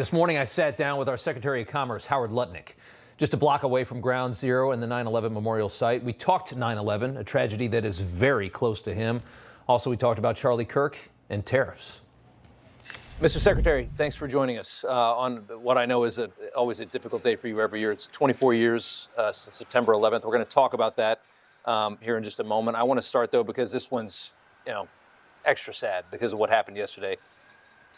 This morning, I sat down with our Secretary of Commerce, Howard Lutnick, just a block away from Ground Zero and the 9/11 memorial site. We talked 9/11, a tragedy that is very close to him. Also, we talked about Charlie Kirk and tariffs. Mr. Secretary, thanks for joining us on what I know is always a difficult day for you every year. It's 24 years since September 11th. We're going to talk about that here in just a moment. I want to start, though, because this one's, extra sad because of what happened yesterday.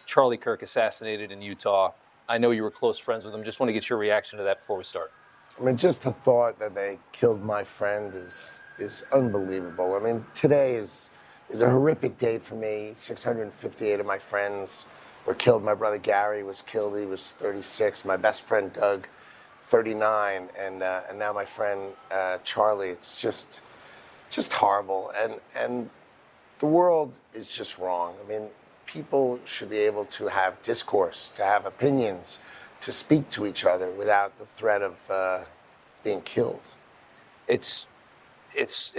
Charlie Kirk assassinated in Utah. I know you were close friends with him. Just want to get your reaction to that before we start. I mean, just the thought that they killed my friend is unbelievable. I mean, today is a horrific day for me. 658 of my friends were killed. My brother Gary was killed. He was 36. My best friend Doug, 39, and now my friend Charlie. It's just horrible, and the world is just wrong. I mean, people should be able to have discourse, to have opinions, to speak to each other without the threat of being killed. It's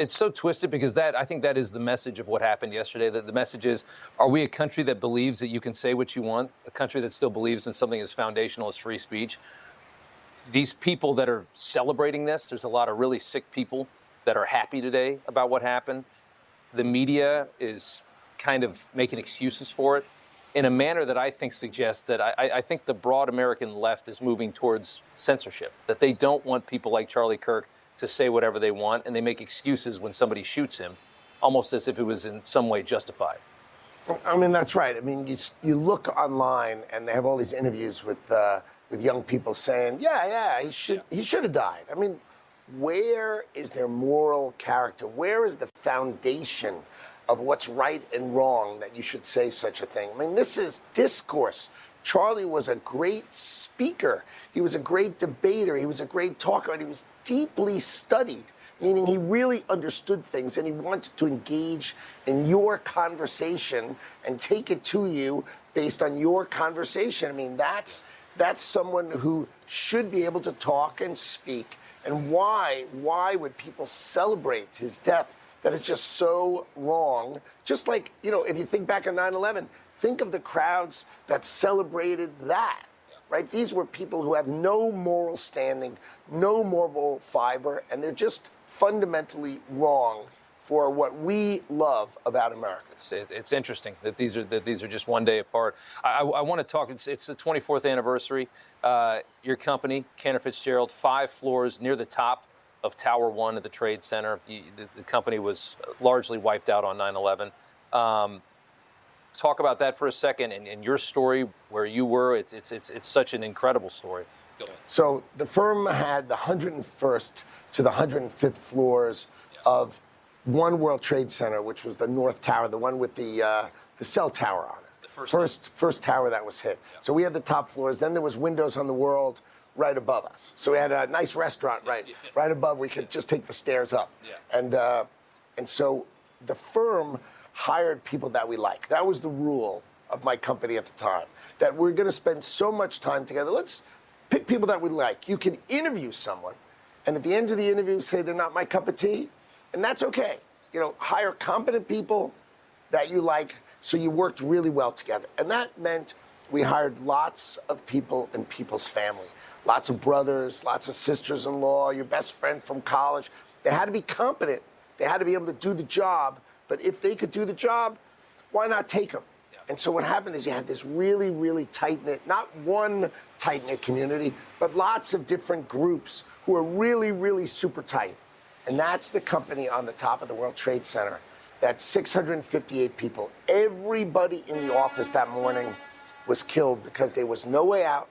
so twisted because I think that is the message of what happened yesterday. That the message is, are we a country that believes that you can say what you want? A country that still believes in something as foundational as free speech? These people that are celebrating this, there's a lot of really sick people that are happy today about what happened. The media is kind of making excuses for it in a manner that I think suggests that I think the broad American left is moving towards censorship, that they don't want people like Charlie Kirk to say whatever they want, and they make excuses when somebody shoots him, almost as if it was in some way justified. I mean, that's right. I mean, you look online, and they have all these interviews with young people saying, he should have died. I mean, where is their moral character? Where is the foundation of what's right and wrong that you should say such a thing? I mean, this is discourse. Charlie was a great speaker. He was a great debater. He was a great talker, and he was deeply studied, meaning he really understood things, and he wanted to engage in your conversation and take it to you based on your conversation. I mean, that's someone who should be able to talk and speak. And why would people celebrate his death? That is just so wrong. Just like, if you think back on 9/11, think of the crowds that celebrated that, right? These were people who have no moral standing, no moral fiber, and they're just fundamentally wrong for what we love about America. It's interesting that these are just one day apart. I want to talk. It's the 24th anniversary. Your company, Cantor Fitzgerald, 5 floors near the top of Tower 1 at the Trade Center. The company was largely wiped out on 9/11. Talk about that for a second and your story where you were. It's such an incredible story. Go ahead. So the firm had the 101st to the 105th floors of One World Trade Center, which was the North Tower, the one with the cell tower on it. The first tower that was hit. Yeah. So we had the top floors. Then there was windows on the world right above us. So we had a nice restaurant right above. We could just take the stairs up. Yeah. And so the firm hired people that we like. That was the rule of my company at the time, that we're going to spend so much time together. Let's pick people that we like. You can interview someone, and at the end of the interview say they're not my cup of tea, and that's okay. Hire competent people that you like, so you worked really well together. And that meant we hired lots of people in people's family. Lots of brothers, lots of sisters-in-law, your best friend from college. They had to be competent. They had to be able to do the job. But if they could do the job, why not take them? Yeah. And so what happened is you had this really, really tight-knit, not one tight-knit community, but lots of different groups who are really, really super tight. And that's the company on the top of the World Trade Center. That's 658 people. Everybody in the office that morning was killed because there was no way out.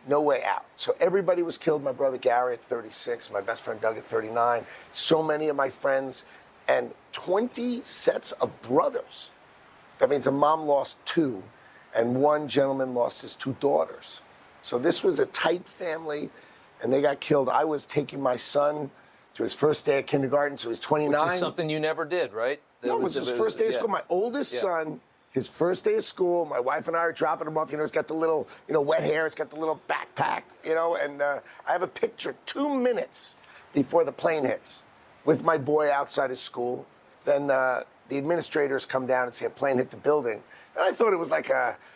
No way out. So everybody was killed. My brother Gary at 36, my best friend Doug at 39, so many of my friends, and 20 sets of brothers. That means a mom lost 2, and one gentleman lost his 2 daughters. So this was a tight family, and they got killed. I was taking my son to his first day of kindergarten, so he was 29. Which is something you never did, right? No, it was his first day of school. My oldest son, his first day of school, my wife and I are dropping him off. He's got the little, wet hair. It's got the little backpack, and I have a picture 2 minutes before the plane hits with my boy outside his school. Then the administrators come down and say a plane hit the building. And I thought it was like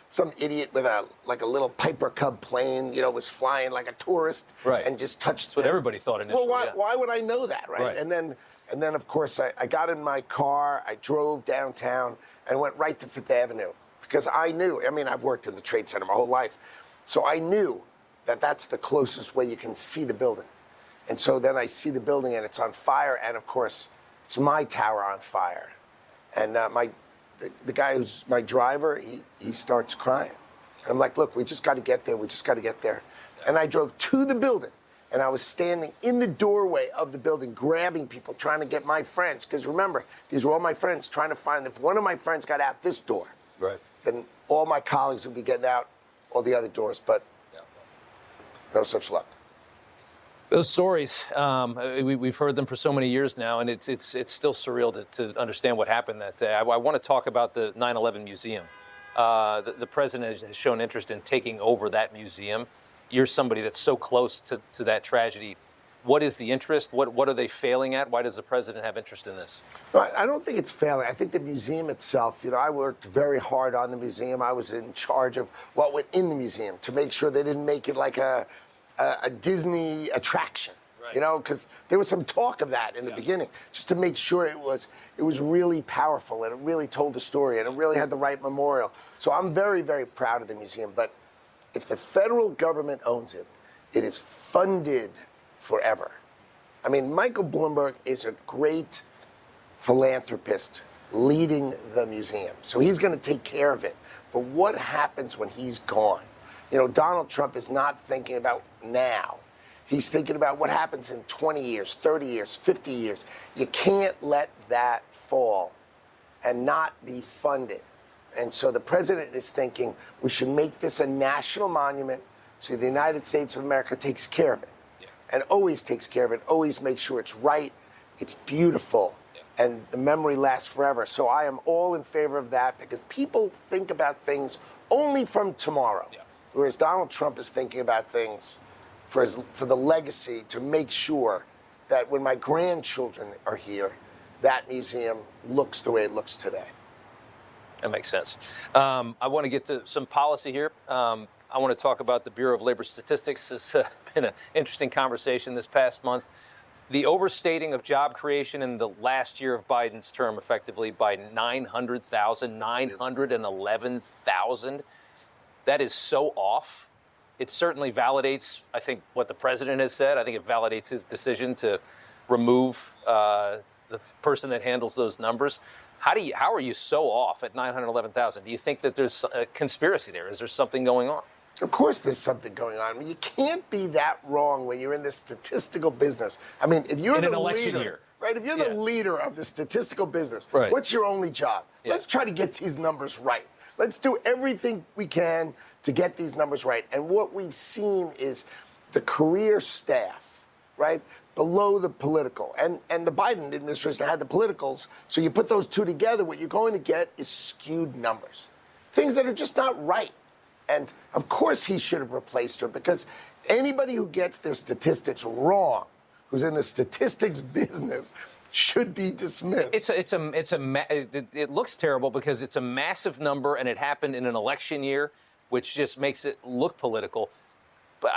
some idiot with a little Piper Cub plane, was flying like a tourist, right, and just touched. That's what everybody thought initially. Well, why would I know that, right? And then of course I got in my car, I drove downtown, and went right to Fifth Avenue because I knew. I mean, I've worked in the Trade Center my whole life, so I knew that that's the closest way you can see the building. And so then I see the building and it's on fire, and of course it's my tower on fire, and the guy who's my driver, he starts crying. And I'm like, look, we just got to get there. We just got to get there. And I drove to the building, and I was standing in the doorway of the building, grabbing people, trying to get my friends. Because remember, these were all my friends, trying to find, if one of my friends got out this door, right, then all my colleagues would be getting out all the other doors. But no such luck. Those stories, we've heard them for so many years now, and it's still surreal to understand what happened that day. I want to talk about the 9/11 museum. The president has shown interest in taking over that museum. You're somebody that's so close to that tragedy. What is the interest? What are they failing at? Why does the president have interest in this? I don't think it's failing. I think the museum itself, I worked very hard on the museum. I was in charge of what went in the museum to make sure they didn't make it like a Disney attraction, right, because there was some talk of that in the beginning, just to make sure it was really powerful and it really told the story and it really had the right memorial. So I'm very, very proud of the museum. But if the federal government owns it, it is funded forever. I mean, Michael Bloomberg is a great philanthropist leading the museum. So he's going to take care of it. But what happens when he's gone? Donald Trump is not thinking about now. He's thinking about what happens in 20 years, 30 years, 50 years. You can't let that fall and not be funded. And so the president is thinking we should make this a national monument so the United States of America takes care of it. Yeah. And always takes care of it, always makes sure it's right, it's beautiful, and the memory lasts forever. So I am all in favor of that because people think about things only from tomorrow. Yeah. Whereas Donald Trump is thinking about things for the legacy, to make sure that when my grandchildren are here, that museum looks the way it looks today. That makes sense. I want to get to some policy here. I want to talk about the Bureau of Labor Statistics. It's been an interesting conversation this past month. The overstating of job creation in the last year of Biden's term, effectively by 911,000. That is so off. It certainly validates, I think, what the president has said. I think it validates his decision to remove the person that handles those numbers. How are you so off at 911,000? Do you think that there's a conspiracy there? Is there something going on? Of course there's something going on. I mean, you can't be that wrong when you're in the statistical business. I mean, if you're in an the election leader, year. Right? If you're the leader of the statistical business, right, what's your only job? Yeah. Let's try to get these numbers right. Let's do everything we can to get these numbers right. And what we've seen is the career staff, right, below the political. And the Biden administration had the politicals. So you put those two together, what you're going to get is skewed numbers. Things that are just not right. And of course he should have replaced her, because anybody who gets their statistics wrong, who's in the statistics business, should be dismissed. It looks terrible because it's a massive number and it happened in an election year, which just makes it look political. But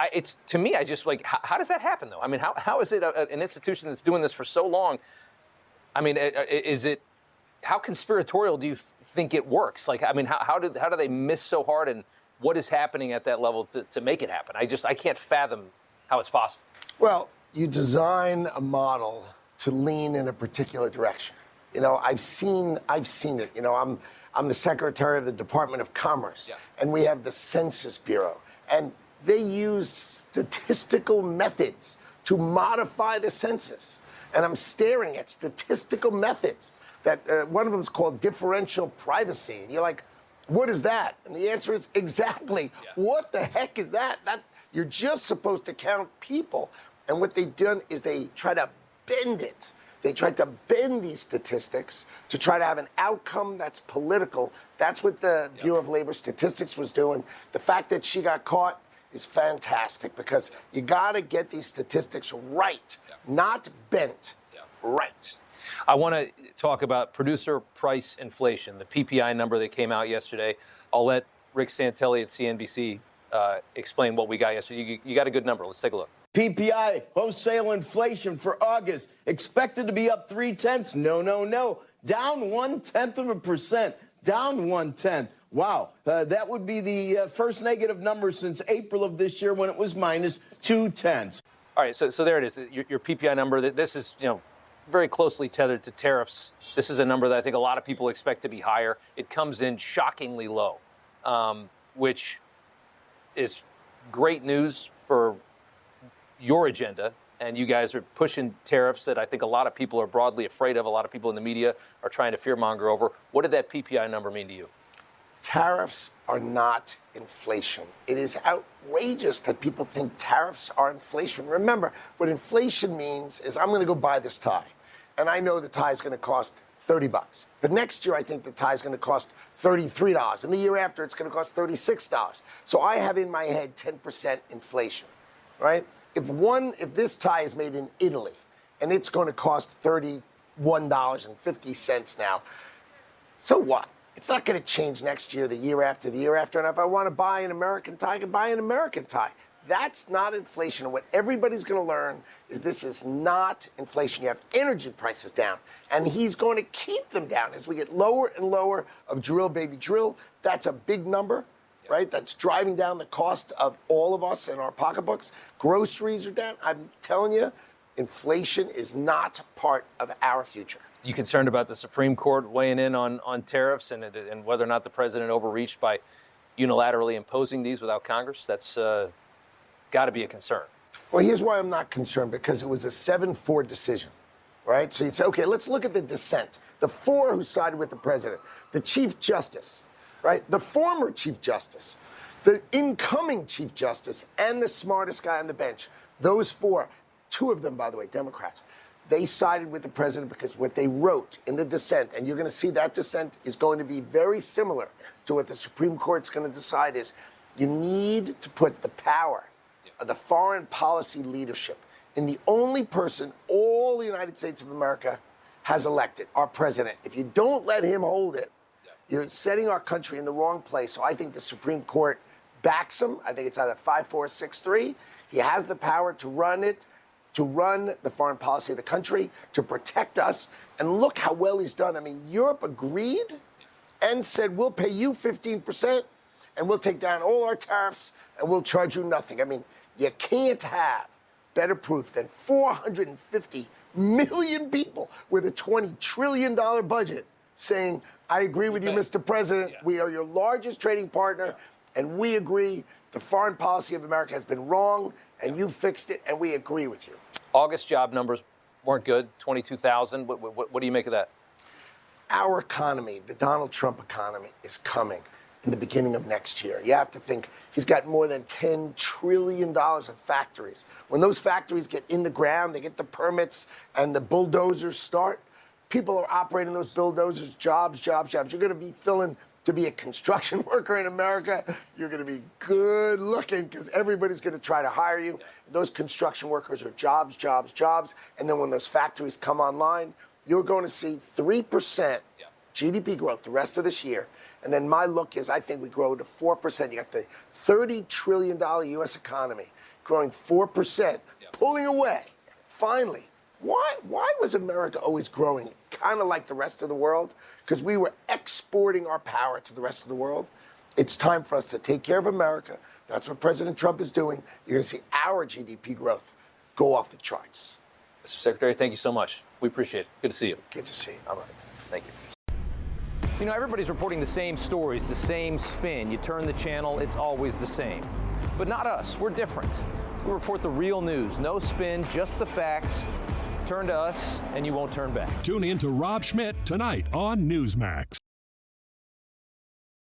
to me, I just how does that happen though? I mean, how is it an institution that's doing this for so long? I mean, how conspiratorial do you think it works? How do they miss so hard, and what is happening at that level to make it happen? I can't fathom how it's possible. Well, you design a model to lean in a particular direction. I've seen it. I'm the secretary of the Department of Commerce, and we have the Census Bureau, and they use statistical methods to modify the census. And I'm staring at statistical methods that one of them is called differential privacy. And you're like, what is that? And the answer is exactly, what the heck is that? You're just supposed to count people. And what they've done is they try to bend it. They tried to bend these statistics to try to have an outcome that's political. That's what the Bureau of Labor Statistics was doing. The fact that she got caught is fantastic, because you got to get these statistics right, not bent, right. I want to talk about producer price inflation, the PPI number that came out yesterday. I'll let Rick Santelli at CNBC explain what we got yesterday. You got a good number. Let's take a look. PPI, wholesale inflation for August, expected to be up 0.3. No. Down 0.1%. Down 0.1. Wow. That would be the first negative number since April of this year when it was minus 0.2. All right. So there it is. Your PPI number. This is, very closely tethered to tariffs. This is a number that I think a lot of people expect to be higher. It comes in shockingly low, which is great news for your agenda. And you guys are pushing tariffs that I think a lot of people are broadly afraid of. A lot of people in the media are trying to fearmonger over. What did that PPI number mean to you? Tariffs are not inflation. It is outrageous that people think tariffs are inflation. Remember, what inflation means is I'm going to go buy this tie, and I know the tie is going to cost $30. But next year, I think the tie is going to cost $33, and the year after, it's going to cost $36. So I have in my head 10% inflation, right? If this tie is made in Italy, and it's going to cost $31.50 now, so what? It's not going to change next year, the year after, the year after. And if I want to buy an American tie, I can buy an American tie. That's not inflation. And what everybody's going to learn is this is not inflation. You have energy prices down, and he's going to keep them down as we get lower and lower of drill, baby, drill. That's a big number, right? That's driving down the cost of all of us in our pocketbooks. Groceries are down. I'm telling you, inflation is not part of our future. You concerned about the Supreme Court weighing in on tariffs and whether or not the president overreached by unilaterally imposing these without Congress? That's got to be a concern. Well, here's why I'm not concerned, because it was a 7-4 decision, right? So you'd say, okay, let's look at the dissent. The 4 who sided with the president, the Chief Justice, right? The former Chief Justice, the incoming Chief Justice, and the smartest guy on the bench. Those 4, 2 of them, by the way, Democrats. They sided with the president because what they wrote in the dissent, and you're going to see that dissent is going to be very similar to what the Supreme Court's going to decide, is you need to put the power of the foreign policy leadership in the only person all the United States of America has elected, our president. If you don't let him hold it, you're setting our country in the wrong place. So I think the Supreme Court backs him. I think it's either 5-4, 6-3. He has the power to run it, to run the foreign policy of the country, to protect us. And look how well he's done. I mean, Europe agreed and said, we'll pay you 15%, and we'll take down all our tariffs, and we'll charge you nothing. I mean, you can't have better proof than 450 million people with a $20 trillion budget saying, I agree with you, Mr. President. Yeah. We are your largest trading partner, and we agree the foreign policy of America has been wrong, and you fixed it, and we agree with you. August job numbers weren't good, 22,000. What do you make of that? Our economy, the Donald Trump economy, is coming in the beginning of next year. You have to think he's got more than $10 trillion of factories. When those factories get in the ground, they get the permits, and the bulldozers start, people are operating those bulldozers, jobs. You're going to be filling to be a construction worker in America. You're going to be good looking because everybody's going to try to hire you. Yeah. Those construction workers are jobs. And then when those factories come online, you're going to see 3% GDP growth the rest of this year. And then my look is I think we grow to 4%. You got the $30 trillion U.S. economy growing 4%, pulling away. Finally, why was America always growing kind of like the rest of the world? Because we were exporting our power to the rest of the world. It's time for us to take care of America. That's what President Trump is doing. You're going to see our GDP growth go off the charts. Mr. Secretary, thank you so much. We appreciate it. Good to see you. Good to see you. All right. Thank you. You know, everybody's reporting the same stories, the same spin. You turn the channel, it's always the same. But not us. We're different. We report the real news. No spin, just the facts. Turn to us, and you won't turn back. Tune in to Rob Schmitt Tonight on Newsmax.